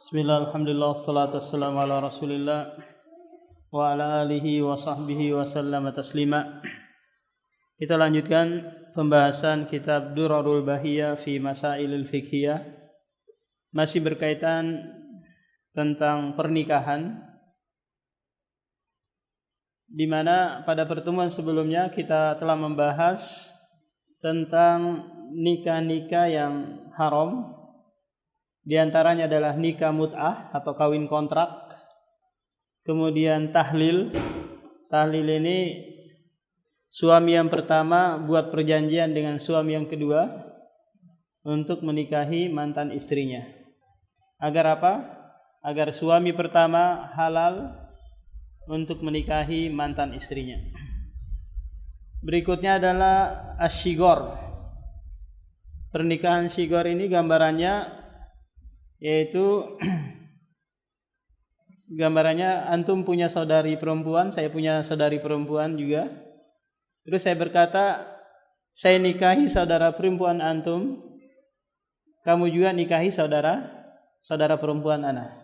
Bismillah, alhamdulillah, wassalatu wassalamu ala rasulillah wa ala alihi wa sahbihi wa sallama taslima. Kita lanjutkan pembahasan kitab Durarul Bahiyah fi Masailil Fiqhiyah. Masih berkaitan tentang pernikahan, di mana pada pertemuan sebelumnya kita telah membahas tentang nikah-nikah yang haram. Di antaranya adalah nikah mut'ah atau kawin kontrak. Kemudian tahlil. Tahlil ini suami yang pertama buat perjanjian dengan suami yang kedua untuk menikahi mantan istrinya. Agar apa? Agar suami pertama halal untuk menikahi mantan istrinya. Berikutnya adalah asyigor. Pernikahan syigor ini gambarannya yaitu gambarannya antum punya saudari perempuan, saya punya saudari perempuan juga. Terus saya berkata, saya nikahi saudara perempuan antum, kamu juga nikahi saudara perempuan ana.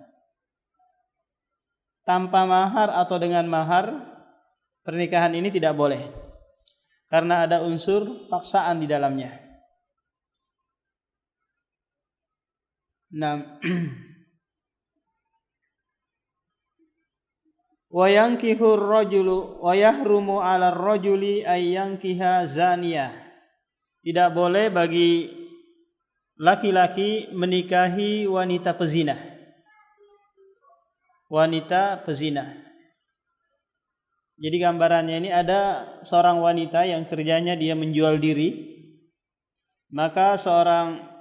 Tanpa mahar atau dengan mahar, pernikahan ini tidak boleh, karena ada unsur paksaan di dalamnya. Nah, wa yankihur rajulu wa yahrumu 'ala ar-rajuli ay yankiha zaniyah. Tidak boleh bagi laki-laki menikahi wanita pezina. Wanita pezina. Jadi gambarannya ini ada seorang wanita yang kerjanya dia menjual diri. Maka seorang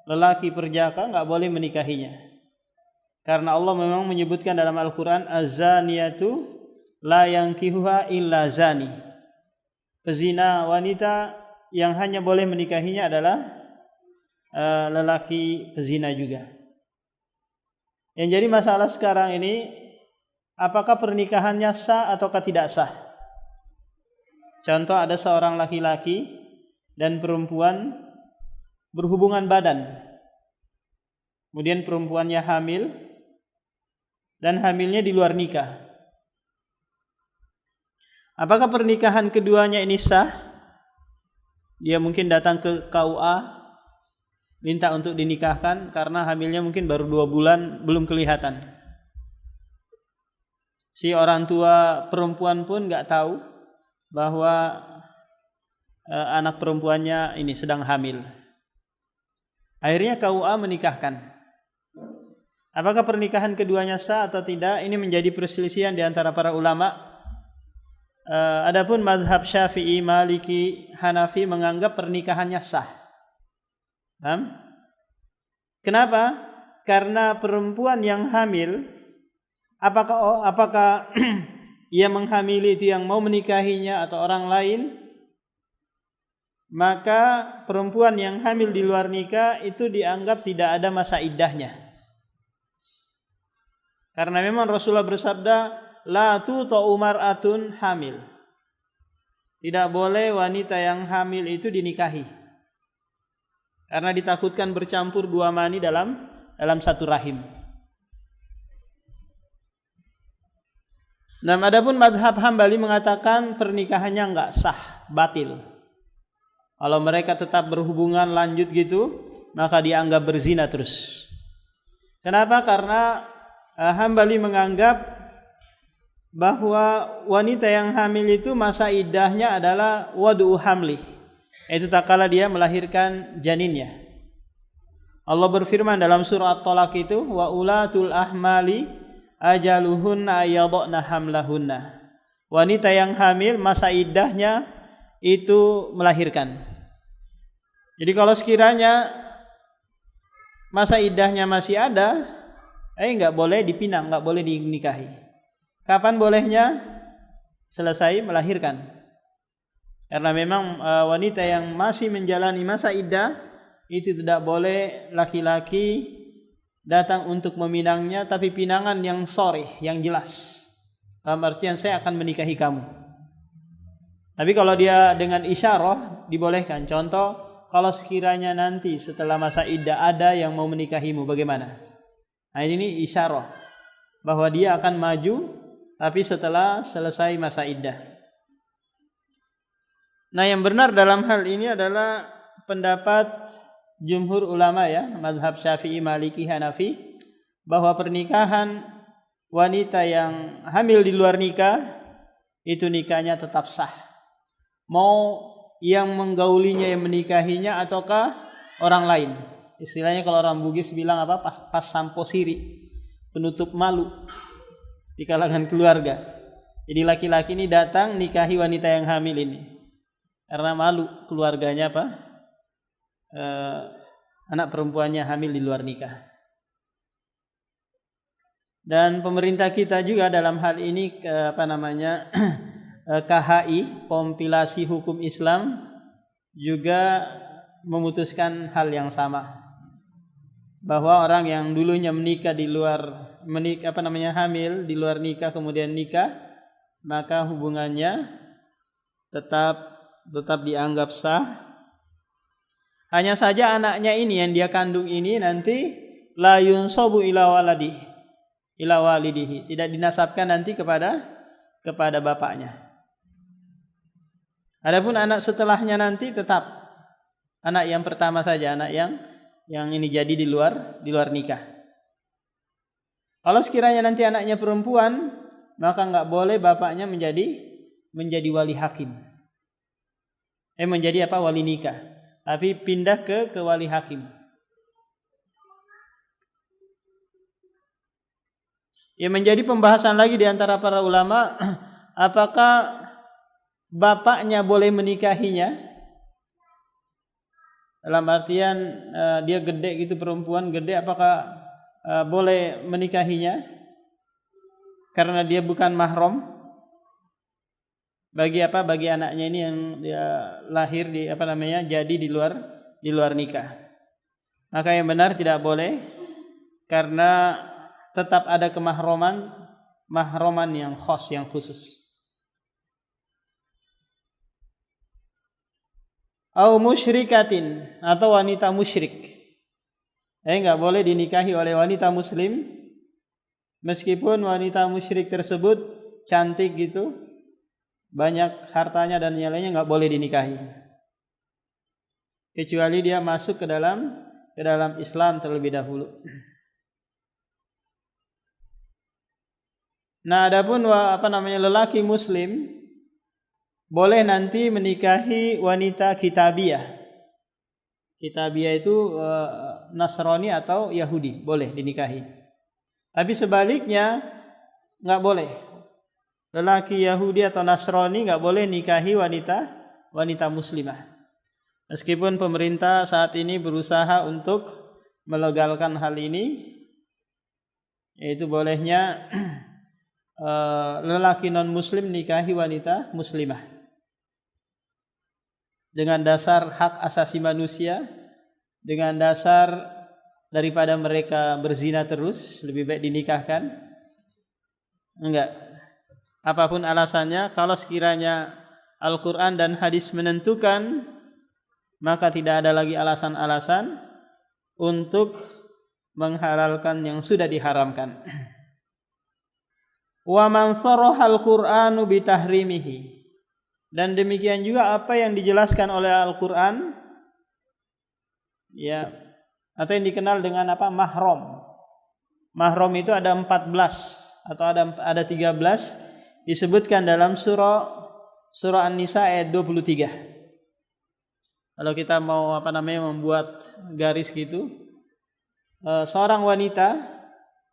lelaki perjaka enggak boleh menikahinya. Karena Allah memang menyebutkan dalam Al-Qur'an az-zaniyatu la yankihuha illa zani. Pezina wanita yang hanya boleh menikahinya adalah lelaki pezina juga. Yang jadi masalah sekarang ini, apakah pernikahannya sah ataukah tidak sah? Contoh, ada seorang laki-laki dan perempuan berhubungan badan. Kemudian perempuannya hamil dan hamilnya di luar nikah. Apakah pernikahan keduanya ini sah? Dia mungkin datang ke KUA minta untuk dinikahkan karena hamilnya mungkin baru 2 bulan, belum kelihatan. Si orang tua perempuan pun enggak tahu bahwa anak perempuannya ini sedang hamil. Akhirnya KUA menikahkan. Apakah pernikahan keduanya sah atau tidak? Ini menjadi perselisihan di antara para ulama. Adapun mazhab Syafi'i, Maliki, Hanafi menganggap pernikahannya sah. Paham? Kenapa? Karena perempuan yang hamil, apakah ia menghamili itu yang mau menikahinya atau orang lain? Maka perempuan yang hamil di luar nikah itu dianggap tidak ada masa iddahnya. Karena memang Rasulullah bersabda, la tuta'u mar'atun hamil. Tidak boleh wanita yang hamil itu dinikahi. Karena ditakutkan bercampur 2 mani dalam satu rahim. Nah, adapun mazhab Hambali mengatakan pernikahannya enggak sah, batil. Kalau mereka tetap berhubungan lanjut gitu, maka dianggap berzina terus. Kenapa? Karena Hambali menganggap bahwa wanita yang hamil itu masa iddahnya adalah wadu'u hamli. Itu tak kala dia melahirkan janinnya. Allah berfirman dalam surah At-Talaq itu, wa ulatul ahmali ajaluhunna ayyadna hamlahunna. Wanita yang hamil masa iddahnya itu melahirkan. Jadi kalau sekiranya masa iddahnya masih ada, enggak boleh dipinang, enggak boleh dinikahi. Kapan bolehnya? Selesai melahirkan. Karena memang wanita yang masih menjalani masa iddah itu tidak boleh laki-laki datang untuk meminangnya, tapi pinangan yang sharih, yang jelas. Dalam artian saya akan menikahi kamu. Tapi kalau dia dengan isyarah dibolehkan. Contoh, kalau sekiranya nanti setelah masa iddah ada yang mau menikahimu, bagaimana? Nah, ini isyarah bahwa dia akan maju tapi setelah selesai masa iddah. Nah, yang benar dalam hal ini adalah pendapat jumhur ulama ya, mazhab Syafi'i, Maliki, Hanafi, bahwa pernikahan wanita yang hamil di luar nikah itu nikahnya tetap sah. Mau yang menggaulinya yang menikahinya ataukah orang lain. Istilahnya kalau orang Bugis bilang apa? Pas sampo siri, penutup malu di kalangan keluarga. Jadi laki-laki ini datang nikahi wanita yang hamil ini karena malu keluarganya apa? Anak perempuannya hamil di luar nikah. Dan pemerintah kita juga dalam hal ini KHI, kompilasi hukum Islam, juga memutuskan hal yang sama, bahwa orang yang dulunya menikah di luar hamil di luar nikah kemudian nikah, maka hubungannya tetap dianggap sah. Hanya saja anaknya ini yang dia kandung ini nanti la yunsabu ila walidihi, tidak dinasabkan nanti kepada bapaknya. Adapun anak setelahnya nanti tetap anak yang pertama saja, anak yang ini jadi di luar nikah. Kalau sekiranya nanti anaknya perempuan, maka enggak boleh bapaknya menjadi wali hakim. Menjadi wali nikah, tapi pindah ke wali hakim. Ya, menjadi pembahasan lagi di antara para ulama, apakah bapaknya boleh menikahinya? Dalam artian dia gede gitu, perempuan gede, apakah boleh menikahinya? Karena dia bukan mahram bagi anaknya ini yang dia lahir jadi di luar nikah. Maka yang benar tidak boleh, karena tetap ada mahroman yang khas, yang khusus. Au musyrikatin, atau wanita musyrik. Enggak boleh dinikahi oleh wanita muslim, meskipun wanita musyrik tersebut cantik gitu, banyak hartanya dan yang lainnya, enggak boleh dinikahi. Kecuali dia masuk ke dalam Islam terlebih dahulu. Nah, adapun lelaki muslim boleh nanti menikahi wanita kitabiyah. Kitabiyah itu Nasrani atau Yahudi, boleh dinikahi. Tapi sebaliknya enggak boleh. Lelaki Yahudi atau Nasrani enggak boleh nikahi wanita muslimah. Meskipun pemerintah saat ini berusaha untuk melegalkan hal ini, yaitu bolehnya lelaki non muslim nikahi wanita muslimah dengan dasar hak asasi manusia, dengan dasar daripada mereka berzina terus lebih baik dinikahkan. Enggak, apapun alasannya, kalau sekiranya Al-Quran dan hadis menentukan, maka tidak ada lagi alasan-alasan untuk menghalalkan yang sudah diharamkan. Wa man saraha al-Qur'anu bitahrimihi, dan demikian juga apa yang dijelaskan oleh Al-Qur'an, ya, atau yang dikenal dengan mahram. Mahram itu ada 14 atau ada 13 disebutkan dalam surah An-Nisa ayat 23. Kalau kita mau membuat garis gitu, seorang wanita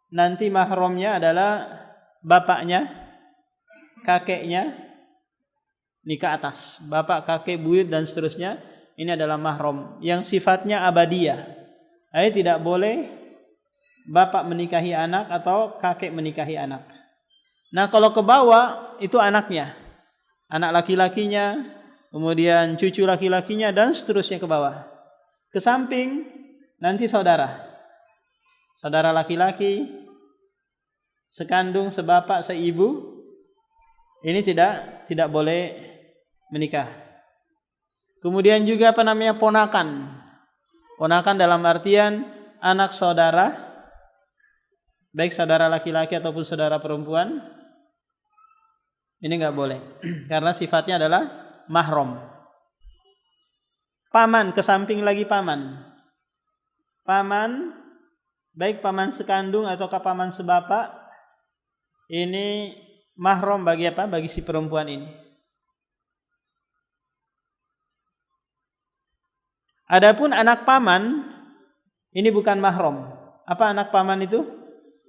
nanti mahramnya adalah bapaknya, kakeknya, nikah atas, bapak, kakek, buyut dan seterusnya. Ini adalah mahram yang sifatnya abadiyah. Tidak boleh bapak menikahi anak atau kakek menikahi anak. Nah, kalau ke bawah itu anaknya, anak laki-lakinya, kemudian cucu laki-lakinya dan seterusnya ke bawah. Ke samping nanti saudara laki-laki, sekandung, sebapak, seibu, ini tidak boleh menikah. Kemudian juga ponakan. Ponakan dalam artian anak saudara baik saudara laki-laki ataupun saudara perempuan, ini nggak boleh karena sifatnya adalah mahram. Paman, kesamping lagi paman, baik paman sekandung atau paman sebapak, ini mahram bagi apa? Bagi si perempuan ini. Adapun anak paman ini bukan mahram. Apa anak paman itu?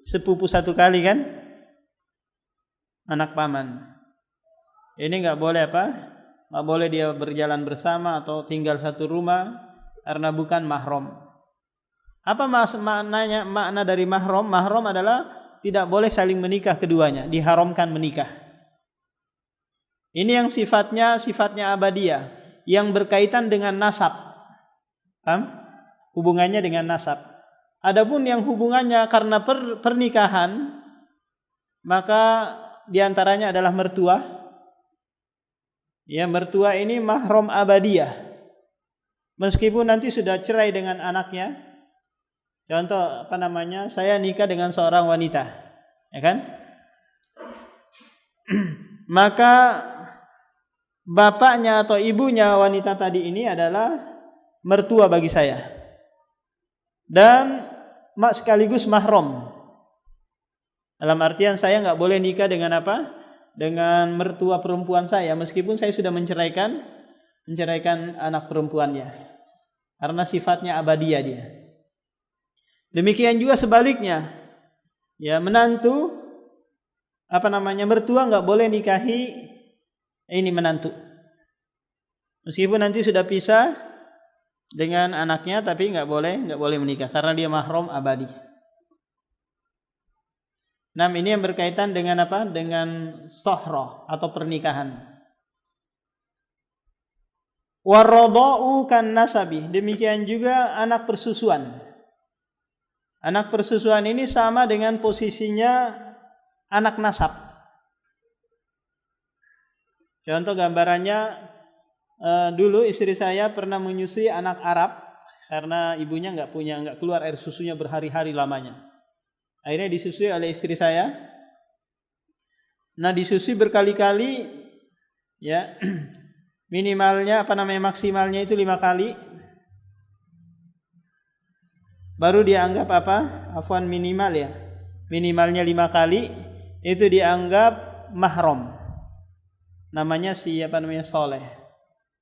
Sepupu satu kali kan? Anak paman. Ini nggak boleh apa? Nggak boleh dia berjalan bersama atau tinggal satu rumah karena bukan mahram. Apa makna dari mahram? Mahram adalah tidak boleh saling menikah keduanya, diharamkan menikah. Ini yang sifatnya abadiyah, yang berkaitan dengan nasab. Paham? Hubungannya dengan nasab. Adapun yang hubungannya karena pernikahan, maka diantaranya adalah mertua. Ya, mertua ini mahram abadiyah. Meskipun nanti sudah cerai dengan anaknya. Contoh saya nikah dengan seorang wanita, ya kan? Maka bapaknya atau ibunya wanita tadi ini adalah mertua bagi saya dan sekaligus mahram. Dalam artian saya nggak boleh nikah dengan apa? Dengan mertua perempuan saya, meskipun saya sudah menceraikan anak perempuannya, karena sifatnya abadiyah dia. Demikian juga sebaliknya, ya menantu mertua nggak boleh nikahi ini menantu, meskipun nanti sudah pisah dengan anaknya, tapi nggak boleh menikah karena dia mahram abadi. Nah, ini yang berkaitan dengan apa? Dengan sohroh atau pernikahan. Warodau kan nasabi. Demikian juga anak persusuan. Anak persusuan ini sama dengan posisinya anak nasab. Contoh gambarannya, dulu istri saya pernah menyusui anak Arab karena ibunya nggak keluar air susunya berhari-hari lamanya. Akhirnya disusui oleh istri saya. Nah, disusui berkali-kali, ya minimalnya maksimalnya itu 5 kali. Baru dianggap minimal ya. Minimalnya 5 kali itu dianggap mahram. Namanya soleh.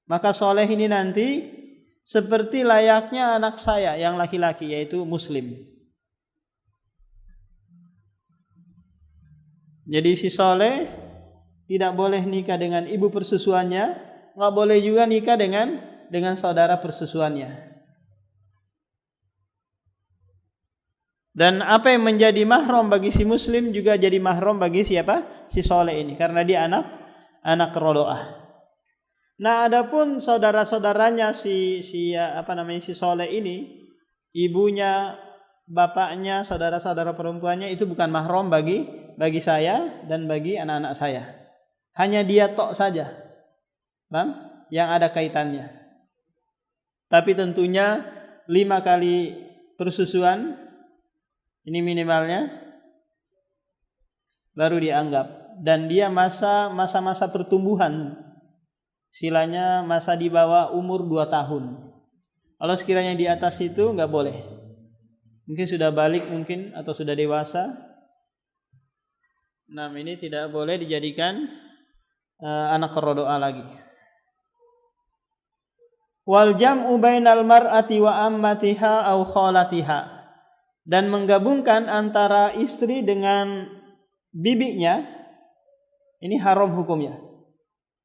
Maka soleh ini nanti seperti layaknya anak saya yang laki-laki, yaitu muslim. Jadi si soleh tidak boleh nikah dengan ibu persusuannya, nggak boleh juga nikah dengan saudara persusuannya. Dan apa yang menjadi mahram bagi si muslim juga jadi mahram bagi siapa? Si soleh ini, karena dia anak rodoah. Nah, adapun saudara-saudaranya si soleh ini, ibunya, bapaknya, saudara-saudara perempuannya itu bukan mahram bagi saya dan bagi anak-anak saya. Hanya dia tok saja, yang ada kaitannya. Tapi tentunya 5 kali persusuan ini minimalnya baru dianggap. Dan dia masa-masa pertumbuhan, silanya masa di bawah umur 2 tahun. Kalau sekiranya di atas itu nggak boleh. Mungkin sudah balik atau sudah dewasa. Nah, ini tidak boleh dijadikan anak rodoa lagi. Wal jam'u bainal mar'ati wa ammatiha aw khalatiha. Dan menggabungkan antara istri dengan bibinya ini haram hukumnya.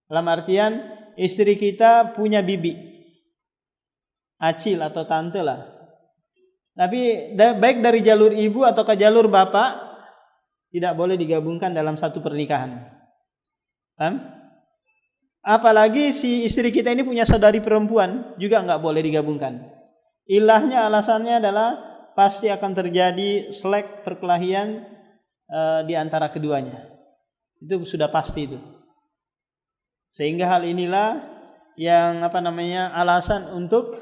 Dalam artian istri kita punya bibi, acil atau tante lah. Tapi baik dari jalur ibu atau ke jalur bapak tidak boleh digabungkan dalam satu pernikahan. Apalagi si istri kita ini punya saudari perempuan juga nggak boleh digabungkan. Ilahnya, alasannya adalah pasti akan terjadi selek perkelahian di antara keduanya. Itu sudah pasti itu. Sehingga hal inilah yang alasan untuk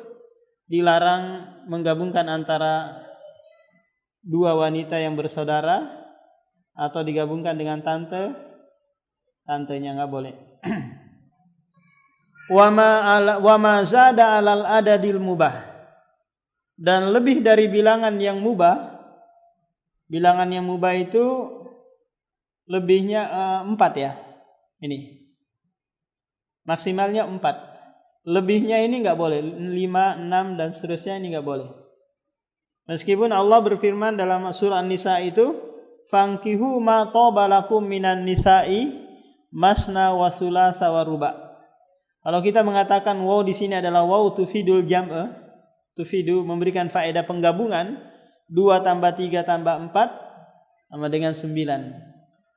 dilarang menggabungkan antara dua wanita yang bersaudara atau digabungkan dengan tantenya nggak boleh. Wa ma zada alal adadil mubah, dan lebih dari bilangan yang mubah. Bilangan yang mubah itu lebihnya 4 ya. Ini maksimalnya 4. Lebihnya ini nggak boleh, 5, 6 dan seterusnya ini nggak boleh. Meskipun Allah berfirman dalam surah An-Nisa itu, "Fankihu ma taba lakum minan nisa'i masna wa thulatsa wa ruba'." Kalau kita mengatakan waw di sini adalah waw tufidul jam'a, tufidu memberikan faedah penggabungan, 2 tambah 3 tambah 4 sama dengan 9.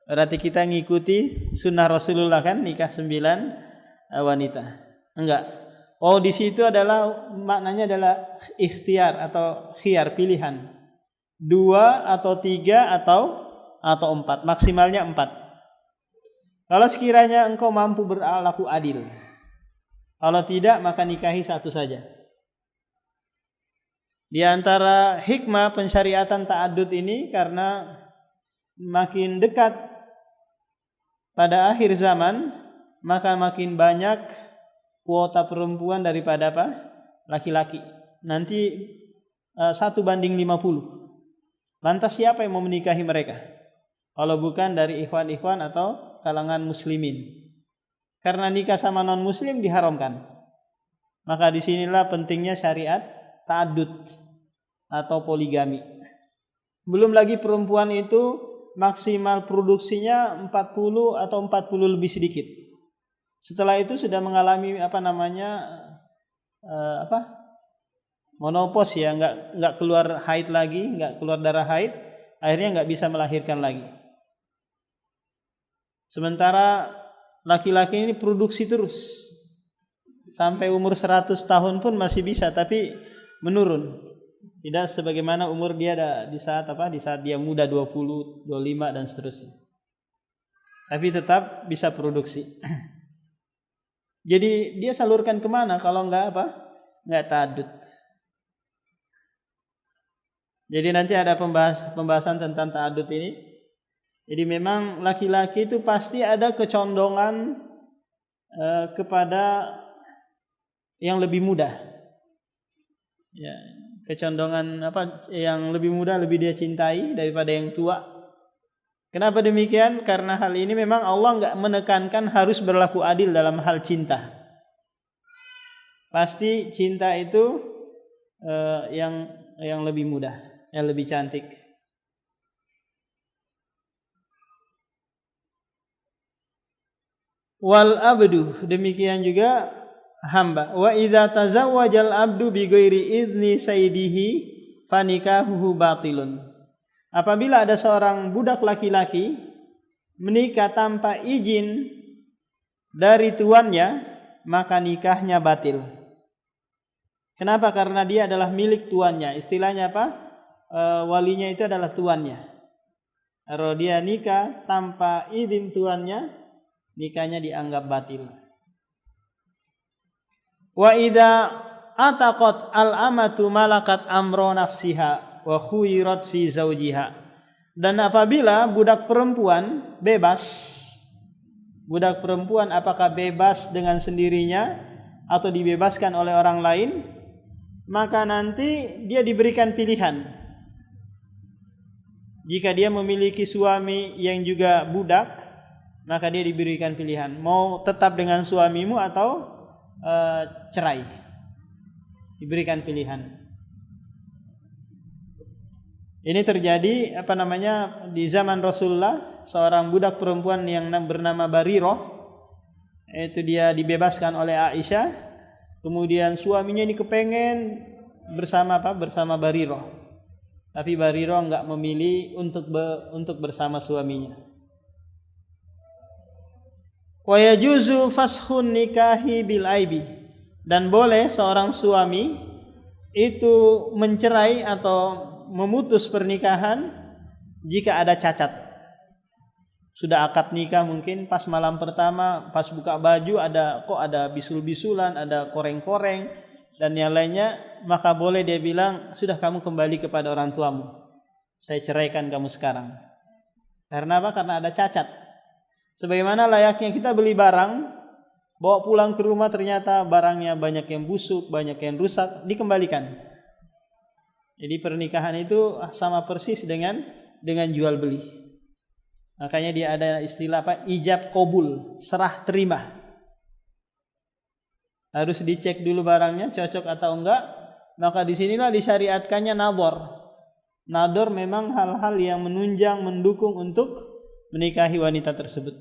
Berarti kita ngikuti sunnah Rasulullah kan, nikah 9 wanita. Enggak. Oh, di situ adalah maknanya adalah ikhtiar atau khiyar, pilihan. 2 atau 3 atau 4, maksimalnya 4. Kalau sekiranya engkau mampu berlaku adil. Kalau tidak maka nikahi satu saja. Di antara hikmah pensyariatan ta'addud ini karena makin dekat pada akhir zaman maka makin banyak kuota perempuan daripada laki-laki. Nanti 1:50. Lantas siapa yang mau menikahi mereka? Kalau bukan dari ikhwan-ikhwan atau kalangan muslimin. Karena nikah sama non muslim diharamkan. Maka disinilah pentingnya syariat ta'addud atau poligami. Belum lagi perempuan itu maksimal produksinya 40 atau 40 lebih sedikit. Setelah itu sudah mengalami menopause ya, enggak keluar haid lagi, enggak keluar darah haid, akhirnya enggak bisa melahirkan lagi. Sementara laki-laki ini produksi terus. Sampai umur 100 tahun pun masih bisa, tapi menurun. Tidak sebagaimana umur dia di saat dia muda 20, 25 dan seterusnya. Tapi tetap bisa produksi. Jadi dia salurkan kemana kalau enggak ta'addud. Jadi nanti ada pembahasan tentang ta'addud ini. Jadi memang laki-laki itu pasti ada kecondongan kepada yang lebih muda. Ya, kecondongan yang lebih muda lebih dia cintai daripada yang tua. Kenapa demikian? Karena hal ini memang Allah enggak menekankan harus berlaku adil dalam hal cinta. Pasti cinta itu yang lebih muda, yang lebih cantik. Wal abdu, demikian juga hamba. Wa idza tazawwajal abdu bi ghairi idzni sayyidihi fanikahuhu batilun. Apabila ada seorang budak laki-laki menikah tanpa izin dari tuannya, maka nikahnya batil. Kenapa? Karena dia adalah milik tuannya. Istilahnya walinya itu adalah tuannya. Kalau dia nikah tanpa izin tuannya, nikahnya dianggap batil. Wa idza ataqat al-amatu malakat amro nafsiha wa khuyirat fi zawjiha. Dan apabila budak perempuan apakah bebas dengan sendirinya atau dibebaskan oleh orang lain, maka nanti dia diberikan pilihan. Jika dia memiliki suami yang juga budak, maka dia diberikan pilihan, mau tetap dengan suamimu atau cerai. Diberikan pilihan. Ini terjadi di zaman Rasulullah, seorang budak perempuan yang bernama Barirah, itu dia dibebaskan oleh Aisyah. Kemudian suaminya ini kepengen bersama Barirah. Tapi Barirah enggak memilih untuk bersama suaminya. Wa yajuzu fashun nikahi bil aibi, dan boleh seorang suami itu mencerai atau memutus pernikahan jika ada cacat. Sudah akad nikah mungkin pas malam pertama, pas buka baju ada bisul-bisulan, ada koreng-koreng dan yang lainnya, maka boleh dia bilang, sudah kamu kembali kepada orang tuamu. saya ceraikan kamu sekarang. Karena apa? Karena ada cacat. Sebagaimana layaknya kita beli barang, bawa pulang ke rumah ternyata barangnya banyak yang busuk, banyak yang rusak, dikembalikan. Jadi pernikahan itu sama persis dengan jual beli. Makanya dia ada istilah apa? Ijab qabul, serah terima. Harus dicek dulu barangnya cocok atau enggak. Maka disinilah disyariatkannya nadhar. Nadhar memang hal-hal yang menunjang, mendukung untuk menikahi wanita tersebut.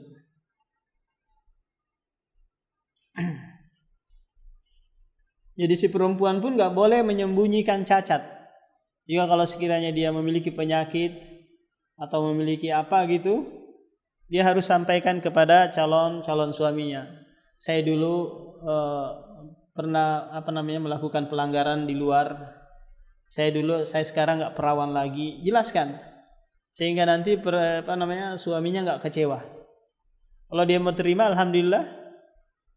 Jadi si perempuan pun enggak boleh menyembunyikan cacat. Jika kalau sekiranya dia memiliki penyakit atau memiliki apa gitu, dia harus sampaikan kepada calon suaminya. Saya dulu pernah melakukan pelanggaran di luar. Saya sekarang enggak perawan lagi. Jelaskan sehingga nanti suaminya enggak kecewa. Kalau dia mau terima, alhamdulillah.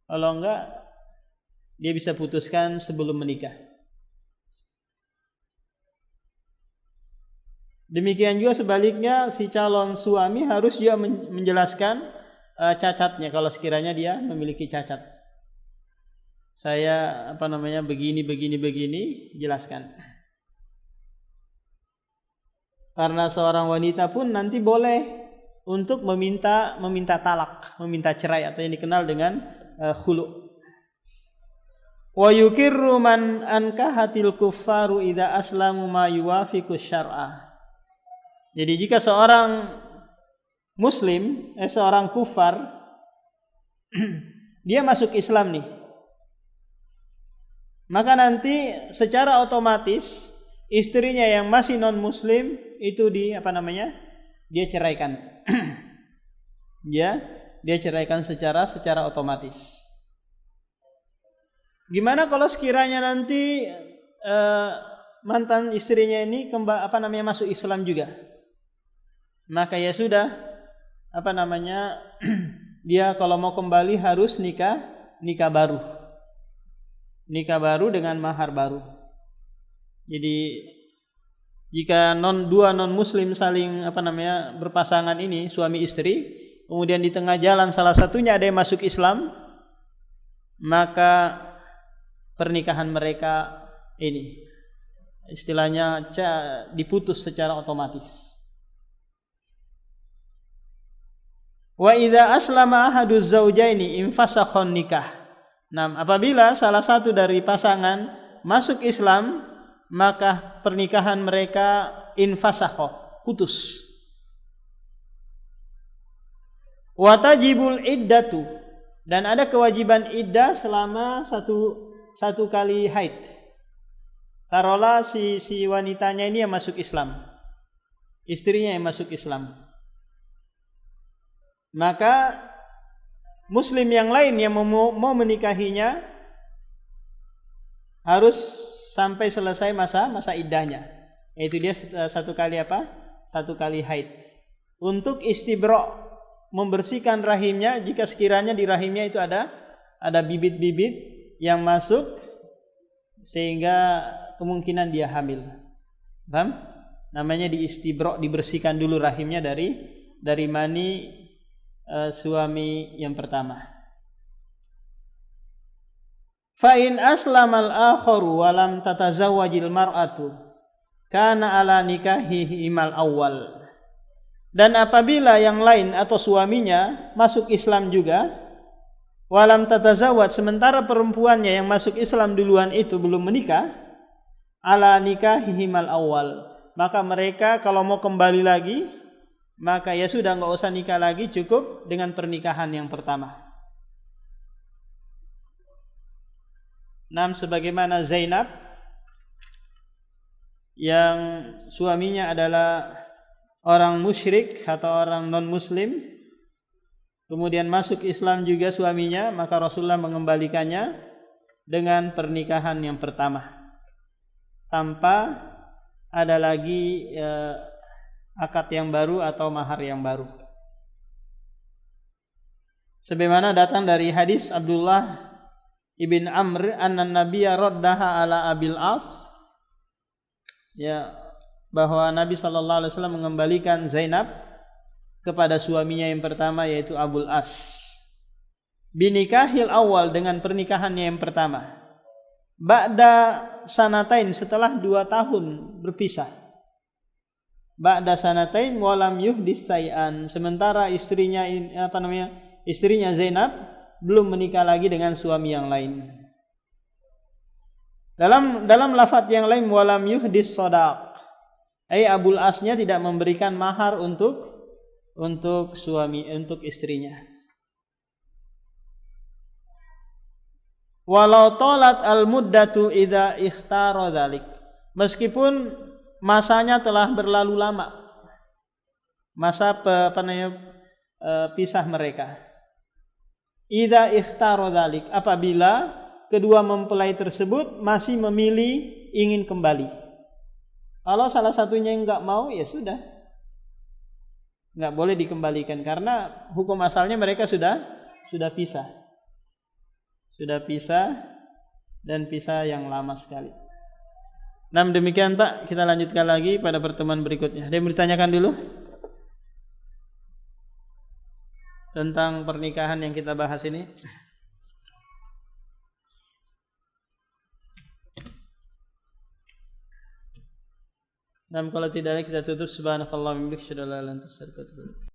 Kalau enggak, dia bisa putuskan sebelum menikah. Demikian juga sebaliknya, si calon suami harus juga menjelaskan cacatnya kalau sekiranya dia memiliki cacat. Saya begini, jelaskan. Karena seorang wanita pun nanti boleh untuk meminta talak, meminta cerai atau yang dikenal dengan khulu'. Wa yukirru man ankahatil kuffaru idza aslamu ma yuwafiqu syar'a. Jadi jika seorang muslim, seorang kufar, dia masuk Islam nih, maka nanti secara otomatis istrinya yang masih non muslim itu dia ceraikan. dia ceraikan secara otomatis. Gimana kalau sekiranya nanti mantan istrinya ini masuk Islam juga? Maka ya sudah, dia kalau mau kembali harus nikah baru. Nikah baru dengan mahar baru. Jadi jika dua non muslim saling berpasangan ini suami istri, kemudian di tengah jalan salah satunya ada yang masuk Islam, maka pernikahan mereka ini istilahnya diputus secara otomatis. Wa idza aslama ahadu zaujaini infasakhon nikah. Nah, apabila salah satu dari pasangan masuk Islam, maka pernikahan mereka infasakho, putus. Wa tajibul iddatu, dan ada kewajiban iddah selama satu kali haid. Taruhlah si wanitanya ini yang masuk Islam, istrinya yang masuk Islam. Maka muslim yang lain yang mau menikahinya harus sampai selesai masa iddahnya, yaitu dia satu kali haid, untuk istibra', membersihkan rahimnya jika sekiranya di rahimnya itu ada bibit-bibit yang masuk sehingga kemungkinan dia hamil. Paham? Namanya diistibra', dibersihkan dulu rahimnya dari mani suami yang pertama. Fa in aslamal akharu wa lam tatazawwajil mar'atu kana ala nikahihi imal awwal. Dan apabila yang lain atau suaminya masuk Islam juga, walam tatazawwaj, sementara perempuannya yang masuk Islam duluan itu belum menikah, ala nikahihi imal awwal, maka mereka kalau mau kembali lagi, maka ya sudah, enggak usah nikah lagi, cukup dengan pernikahan yang pertama. Sebagaimana Zainab yang suaminya adalah orang musyrik atau orang non muslim, kemudian masuk Islam juga suaminya, maka Rasulullah mengembalikannya dengan pernikahan yang pertama tanpa ada lagi akad yang baru atau mahar yang baru. Sebagaimana datang dari hadis Abdullah ibn Amr anna nabiyya raddaha ala Abil As. Ya, bahwa Nabi sallallahu alaihi wasallam mengembalikan Zainab kepada suaminya yang pertama yaitu Abul As. Binikahil awal, dengan pernikahannya yang pertama. Ba'da sanatain, setelah 2 tahun berpisah. Ba'da sanatain walam yuhdis say'an, sementara istrinya Zainab belum menikah lagi dengan suami yang lain. Dalam lafaz yang lain walam yuhdis shadaq, Abul Asnya tidak memberikan mahar untuk istrinya. Walau tolat al-muddatu idza ikhtara dzalik, meskipun masanya telah berlalu lama, masa pisah mereka. Idza ikhtara dzalik, apabila kedua mempelai tersebut masih memilih ingin kembali. Kalau salah satunya enggak mau, ya sudah, enggak boleh dikembalikan karena hukum asalnya mereka sudah pisah. Sudah pisah dan pisah yang lama sekali. Nah, demikian Pak, kita lanjutkan lagi pada pertemuan berikutnya. Ada yang bertanyakan dulu tentang pernikahan yang kita bahas ini? Nah, kalau tidak ada kita tutup. Subhanakallahumma wa bihamdika asyhadu an la ilaha illa anta astaghfiruka wa atubu ilaik.